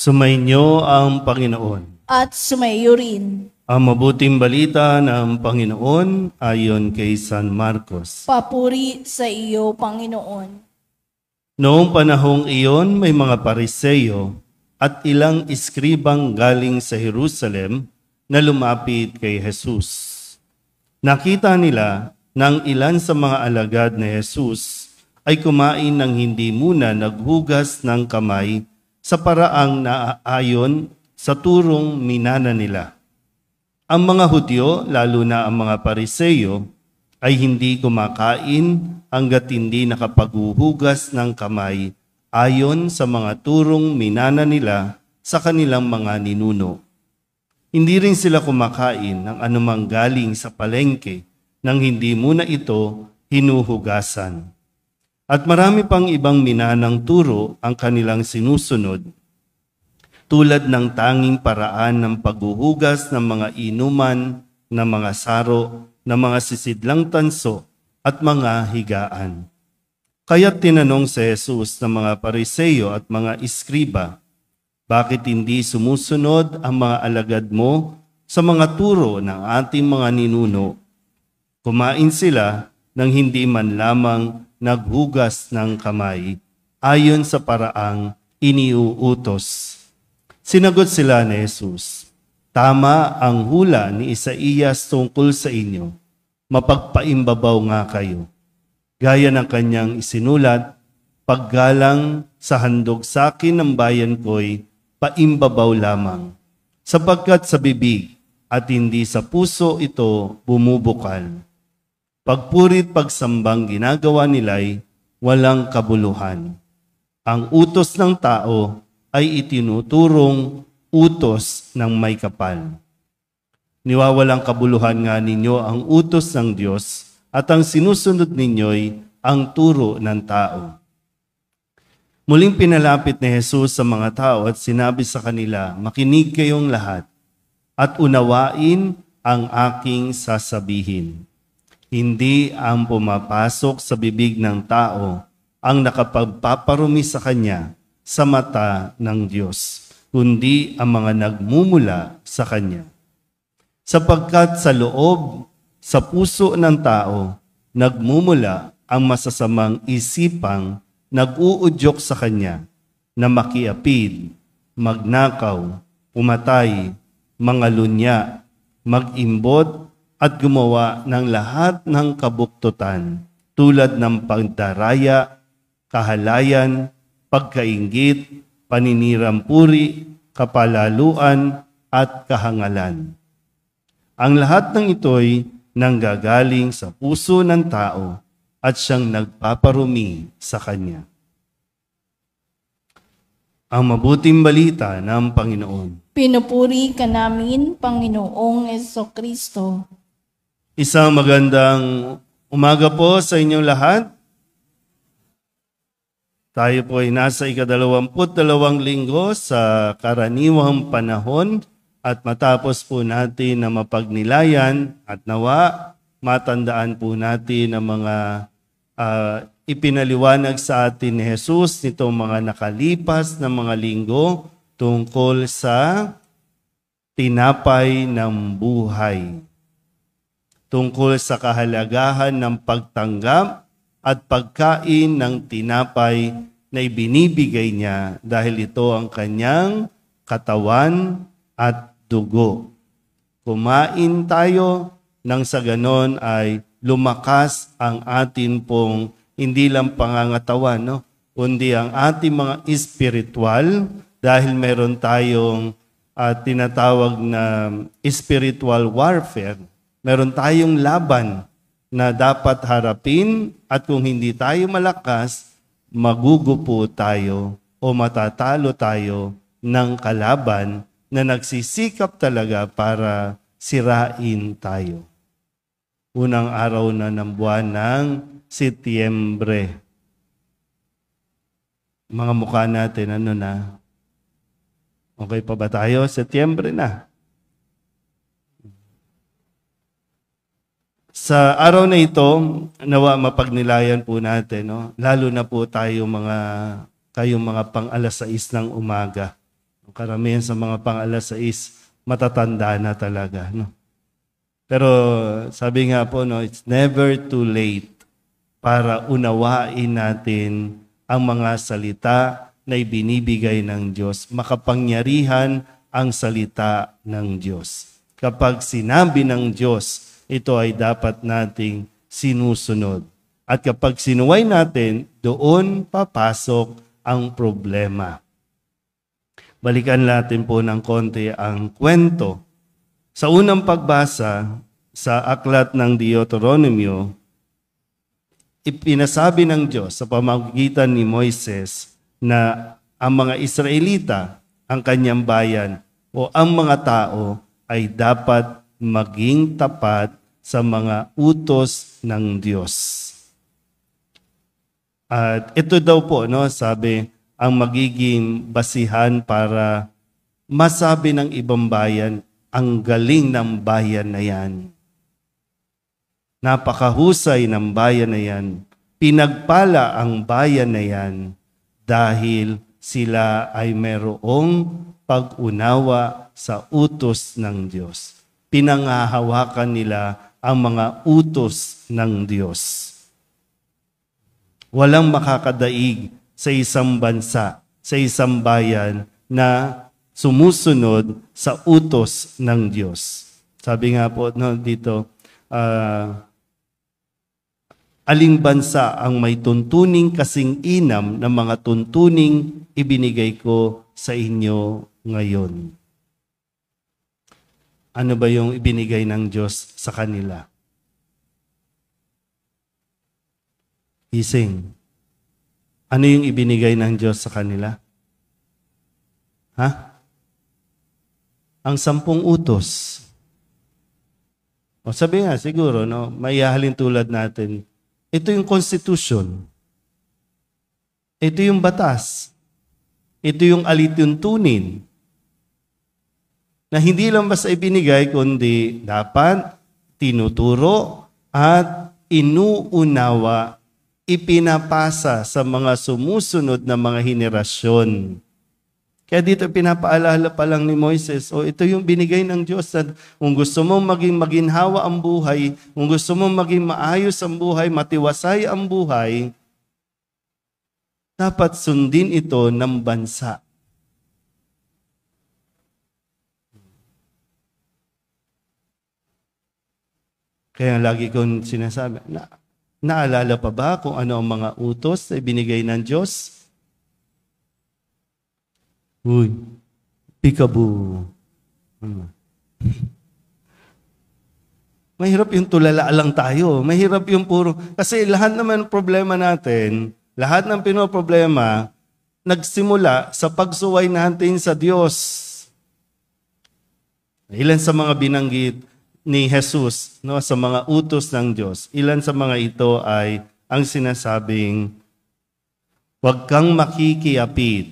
Sumainyo ang Panginoon. At sumayo rin. Ang mabuting balita ng Panginoon ayon kay San Marcos. Papuri sa iyo, Panginoon. Noong panahong iyon, may mga Pariseyo at ilang iskribang galing sa Jerusalem na lumapit kay Jesus. Nakita nila nang ilan sa mga alagad ni Jesus ay kumain ng hindi muna naghugas ng kamay sa paraang naaayon sa turong minana nila. Ang mga Hudyo, lalo na ang mga Pariseyo, ay hindi kumakain hanggat hindi nakapaghuhugas ng kamay ayon sa mga turong minana nila sa kanilang mga ninuno. Hindi rin sila kumakain ng anumang galing sa palengke nang hindi muna ito hinuhugasan. At marami pang ibang minanang turo ang kanilang sinusunod, tulad ng tanging paraan ng paghuhugas ng mga inuman, ng mga saro, ng mga sisidlang tanso, at mga higaan. Kaya't tinanong si Jesus ng mga Pariseyo at mga iskriba, bakit hindi sumusunod ang mga alagad mo sa mga turo ng ating mga ninuno? Kumain sila nang hindi man lamang naghugas ng kamay ayon sa paraang iniuutos. Sinagot sila ni Jesus, tama ang hula ni Isaías tungkol sa inyo, mapagpaimbabaw nga kayo. Gaya ng kanyang isinulat, paggalang sa handog sa akin ng bayan ko'y paimbabaw lamang, sapagkat sa bibig at hindi sa puso ito bumubukal. Pagpurit pagsambang ginagawa nila'y walang kabuluhan. Ang utos ng tao ay itinuturong utos ng may kapal. Niwawalang kabuluhan nga ninyo ang utos ng Diyos at ang sinusunod ninyo'y ang turo ng tao. Muling pinalapit ni Jesus sa mga tao at sinabi sa kanila, makinig kayong lahat at unawain ang aking sasabihin. Hindi ang pumapasok sa bibig ng tao ang nakapagpaparumi sa kanya sa mata ng Diyos, kundi ang mga nagmumula sa kanya. Sapagkat sa loob, sa puso ng tao, nagmumula ang masasamang isipang nag-uudyok sa kanya na makiapid, magnakaw, pumatay, mangalunya, mag-imbot, at gumawa ng lahat ng kabuktutan tulad ng pagdaraya, kahalayan, pagkainggit, paninirampuri, kapalaluan, at kahangalan. Ang lahat ng ito'y nanggagaling sa puso ng tao at siyang nagpaparumi sa kanya. Ang mabuting balita ng Panginoon. Pinupuri ka namin, Panginoong Jesucristo. Isang magandang umaga po sa inyong lahat. Tayo po ay nasa ika-22 linggo sa karaniwang panahon at matapos po natin na mapagnilayan at nawa, matandaan po natin ang mga ipinaliwanag sa atin ni Jesus nitong mga nakalipas na mga linggo tungkol sa tinapay ng buhay. Tungkol sa kahalagahan ng pagtanggap at pagkain ng tinapay na ibinibigay niya dahil ito ang kanyang katawan at dugo. Kumain tayo nang sa ganon ay lumakas ang atin pong hindi lang pangangatawan, kundi ang ating mga espiritual dahil meron tayong tinatawag na spiritual warfare. Meron tayong laban na dapat harapin at kung hindi tayo malakas, magugupo tayo o matatalo tayo ng kalaban na nagsisikap talaga para sirain tayo. Unang araw na ng buwan ng Setyembre. Mga mukha natin, ano na? Okay pa ba tayo? Setyembre na. Sa araw na ito, nawa mapagnilayan po natin, lalo na po tayo kayong mga pang alas 6 ng umaga. Karamihan sa mga pang-alas-6, matatanda na talaga. No? Pero sabi nga po, no, it's never too late para unawain natin ang mga salita na ibinibigay ng Diyos. Makapangyarihan ang salita ng Diyos. Kapag sinabi ng Diyos, ito ay dapat nating sinusunod. At kapag sinuway natin, doon papasok ang problema. Balikan natin po ng konti ang kwento. Sa unang pagbasa sa aklat ng Deuteronomio, ipinasabi ng Diyos sa pamamagitan ni Moises na ang mga Israelita, ang kanyang bayan o ang mga tao ay dapat maging tapat sa mga utos ng Diyos. At ito daw po, no, sabi, ang magiging basihan para masabi ng ibang bayan, ang galing ng bayan na yan. Napakahusay ng bayan na yan. Pinagpala ang bayan na yan dahil sila ay merong pag-unawa sa utos ng Diyos. Pinangahawakan nila ang mga utos ng Diyos. Walang makakadaig sa isang bansa, sa isang bayan na sumusunod sa utos ng Diyos. Sabi nga po dito, aling bansa ang may tuntuning kasing inam ng mga tuntuning ibinigay ko sa inyo ngayon. Ano ba yung ibinigay ng Diyos sa kanila? Ising. Ano yung ibinigay ng Diyos sa kanila? Ang 10 utos. O sabi nga, siguro, no, maihahalin tulad natin, ito yung constitution. Ito yung batas. Ito yung alituntunin. Na hindi lang basta ibinigay, kundi dapat tinuturo at inuunawa, ipinapasa sa mga sumusunod na mga henerasyon. Kaya dito pinapaalala pa lang ni Moises, ito yung binigay ng Diyos. Kung gusto mong maging maginhawa ang buhay, kung gusto mong maging maayos ang buhay, matiwasay ang buhay, dapat sundin ito ng bansa. Kaya lagi kong sinasabi, naalala pa ba kung ano ang mga utos na ibinigay ng Diyos? Uy, peekaboo. Mahirap yung tulala lang tayo. Mahirap yung puro. Kasi lahat naman problema natin, lahat ng pinoproblema, nagsimula sa pagsuway natin sa Diyos. Ilan sa mga binanggit ni Jesus, no, sa mga utos ng Diyos, ilan sa mga ito ay ang sinasabing, huwag kang makikiapid,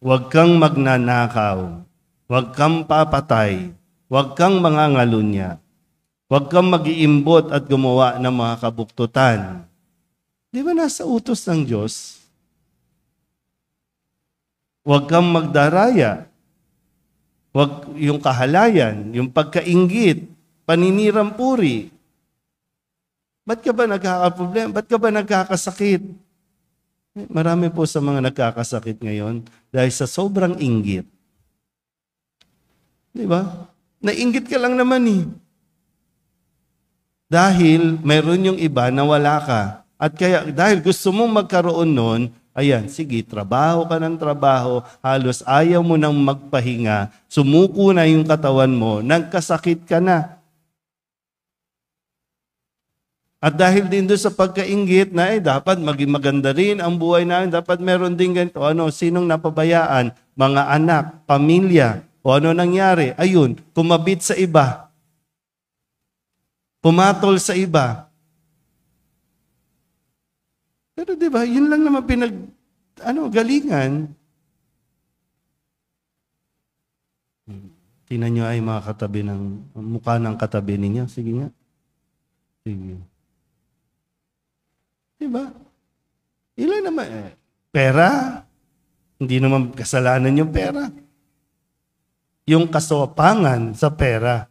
huwag kang magnanakaw, huwag kang papatay, huwag kang mangangalunya, huwag kang mag-iimbot at gumawa ng mga kabuktutan. Di ba nasa utos ng Diyos? Huwag kang magdaraya. Huwag yung kahalayan, yung pagkainggit, paninirang puri. Ba't ka ba nagkakaproblema? Ba't ka ba nagkakasakit? Marami po sa mga nagkakasakit ngayon dahil sa sobrang inggit. Di ba? Nainggit ka lang naman eh. Dahil mayroon yung iba na wala ka. At kaya dahil gusto mong magkaroon nun, ayan, sige, trabaho ka ng trabaho, halos ayaw mo nang magpahinga, sumuko na yung katawan mo, nagkasakit ka na. At dahil din doon sa pagkainggit na dapat maging maganda rin ang buhay namin, dapat meron din ganito, sinong napabayaan, mga anak, pamilya, o ano nangyari? Ayun, kumabit sa iba, pumatol sa iba. Pero di ba, yun lang naman galingan. Tingnan nyo ay mga katabi mukha ng katabi ninyo. Sige nga. Sige. Di ba? Ilan naman pera, Hindi naman kasalanan yung pera. Yung kasopangan sa pera.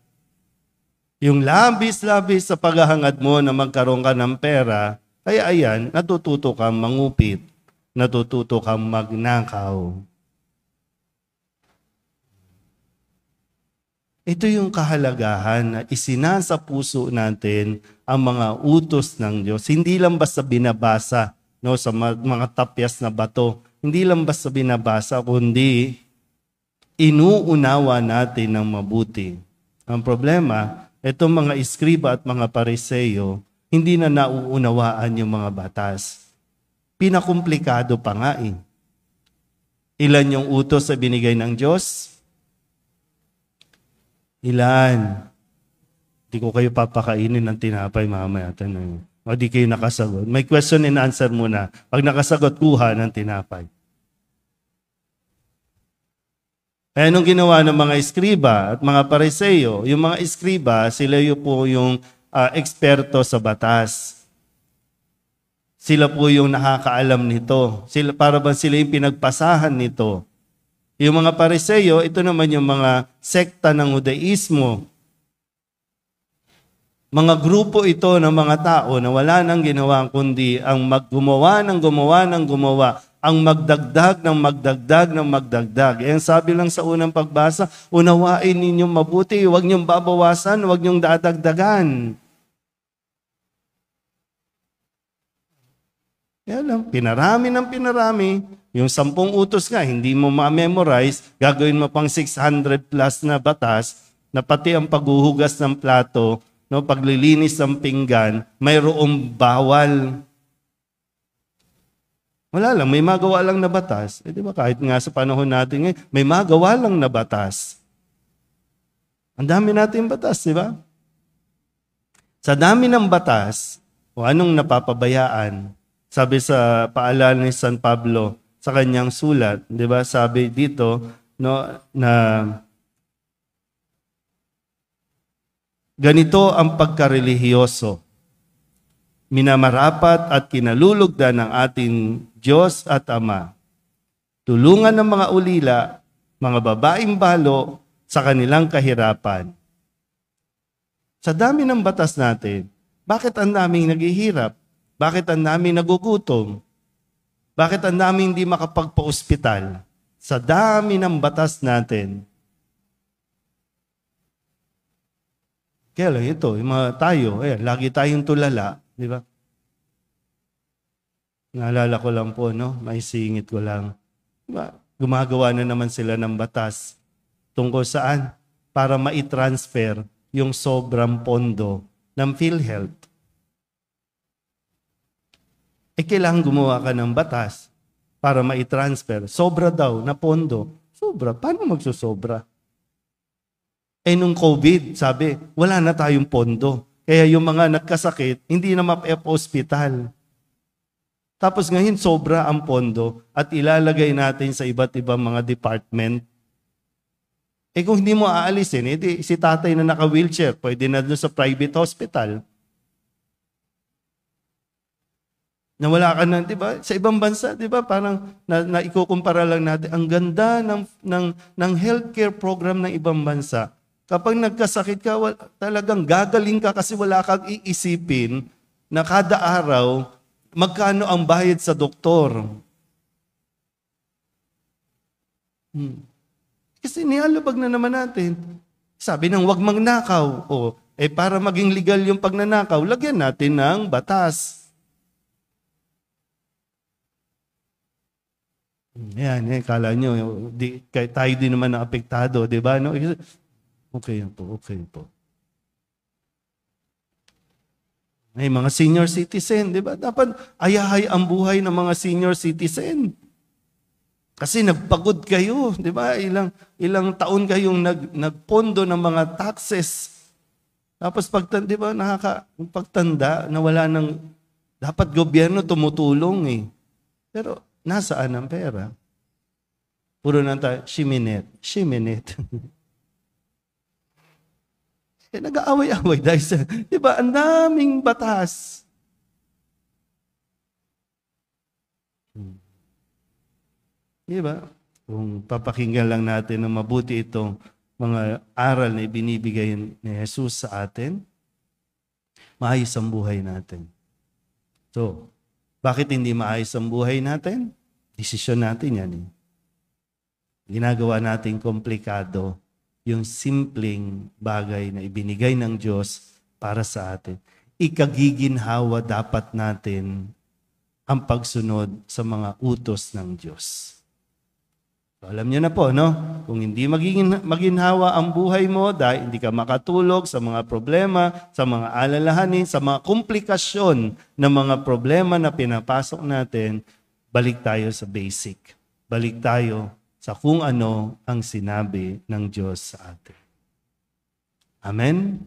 Yung labis-labis sa paghahangad mo na magkaroon ka ng pera, kaya ayan, natututo kang mangupit, natututo kang magnakaw. Ito yung kahalagahan na isinasa puso natin ang mga utos ng Diyos. Hindi lang basta binabasa sa mga tapyas na bato. Hindi lang basta binabasa, kundi inuunawa natin ng mabuti. Ang problema, itong mga iskriba at mga pariseyo, hindi na nauunawaan yung mga batas. Pinakumplikado pa nga eh. Ilan yung utos na binigay ng Diyos? Ilan? Di ko kayo papakainin ng tinapay mamaya. O di kayo nakasagot. May question and answer muna. Pag nakasagot, kuha ng tinapay. Kaya nung ginawa ng mga iskriba at mga pariseyo, yung mga iskriba, sila po yung eksperto sa batas. Sila po yung nakakaalam nito. Para ba sila yung pinagpasahan nito? Yung mga pariseyo, ito naman yung mga sekta ng Judaismo. Mga grupo ito ng mga tao na wala nang ginawa kundi ang gumawa, ang magdagdag ng magdagdag. Ang sabi lang sa unang pagbasa, unawain ninyong mabuti, huwag niyong babawasan, huwag niyong dadagdagan. Yan lang, pinarami. Yung 10 utos nga, hindi mo ma-memorize, gagawin mo pang 600 plus na batas, na pati ang paghuhugas ng plato, paglilinis ng pinggan, mayroong bawal. Wala lang, may magawa lang na batas. Di ba kahit nga sa panahon natin ngayon, may magawa lang na batas. Ang dami natin batas, di ba? Sa dami ng batas, o anong napapabayaan, sabi sa paalala ni San Pablo sa kanyang sulat, di ba? Sabi dito na ganito ang pagkarelihiyoso. Minamarapat at kinalulugdan ng ating Diyos at Ama. Tulungan ng mga ulila, mga babaeng balo sa kanilang kahirapan. Sa dami ng batas natin, bakit ang daming naghihirap? Bakit ang daming nagugutom? Bakit ang daming hindi makapagpa-ospital? Sa dami ng batas natin. Kaya lang ito, yung mga tayo, lagi tayong tulala, di ba? Naalala ko lang po, may singit ko lang. Diba? Gumagawa na naman sila ng batas. Tungkol saan? Para ma-transfer yung sobrang pondo ng PhilHealth. Kailangan gumawa ka ng batas para ma-transfer. Sobra daw na pondo. Sobra. Paano magsusobra? Nung COVID, sabi, wala na tayong pondo. Kaya yung mga nagkasakit, hindi na mapa-hospital. Tapos ngayon, sobra ang pondo at ilalagay natin sa iba't ibang mga department. Kung hindi mo aalisin, si tatay na naka-wheelchair, pwede na doon sa private hospital. Na wala ka na, di ba? Sa ibang bansa, di ba? Parang naikukumpara lang natin. Ang ganda ng healthcare program ng ibang bansa. Kapag nagkasakit ka, talagang gagaling ka kasi wala kang iisipin na kada araw, magkano ang bayad sa doktor. Kasi nialabag na naman natin. Sabi ng wag magnakaw. Para maging legal yung pagnanakaw, lagyan natin ng batas. Yan, kala nyo, tayo din naman na apektado, di ba? No? Okay po. May mga senior citizen, di ba? Dapat ayahay ang buhay ng mga senior citizen. Kasi nagpagod kayo, di ba? Ilang taon kayong nagpondo ng mga taxes. Tapos di ba, pagtanda na wala nang, dapat gobyerno tumutulong . Pero nasaan ang pera? Puro na tayo, shiminet. Nag-aaway-aaway dahil sa, di ba, ang daming batas. Di ba? Kung papakinggan lang natin ng mabuti itong mga aral na ibinibigay ni Jesus sa atin, maayos ang buhay natin. So, bakit hindi maayos ang buhay natin? Desisyon natin yan. Ginagawa natin komplikado yung simpleng bagay na ibinigay ng Diyos para sa atin. Ikagiginhawa dapat natin ang pagsunod sa mga utos ng Diyos. So, alam niyo na po, no? Kung hindi maginhawa ang buhay mo dahil hindi ka makatulog sa mga problema, sa mga alalahanin, sa mga komplikasyon ng mga problema na pinapasok natin, balik tayo sa basic. Balik tayo sa kung ano ang sinabi ng Diyos sa atin. Amen?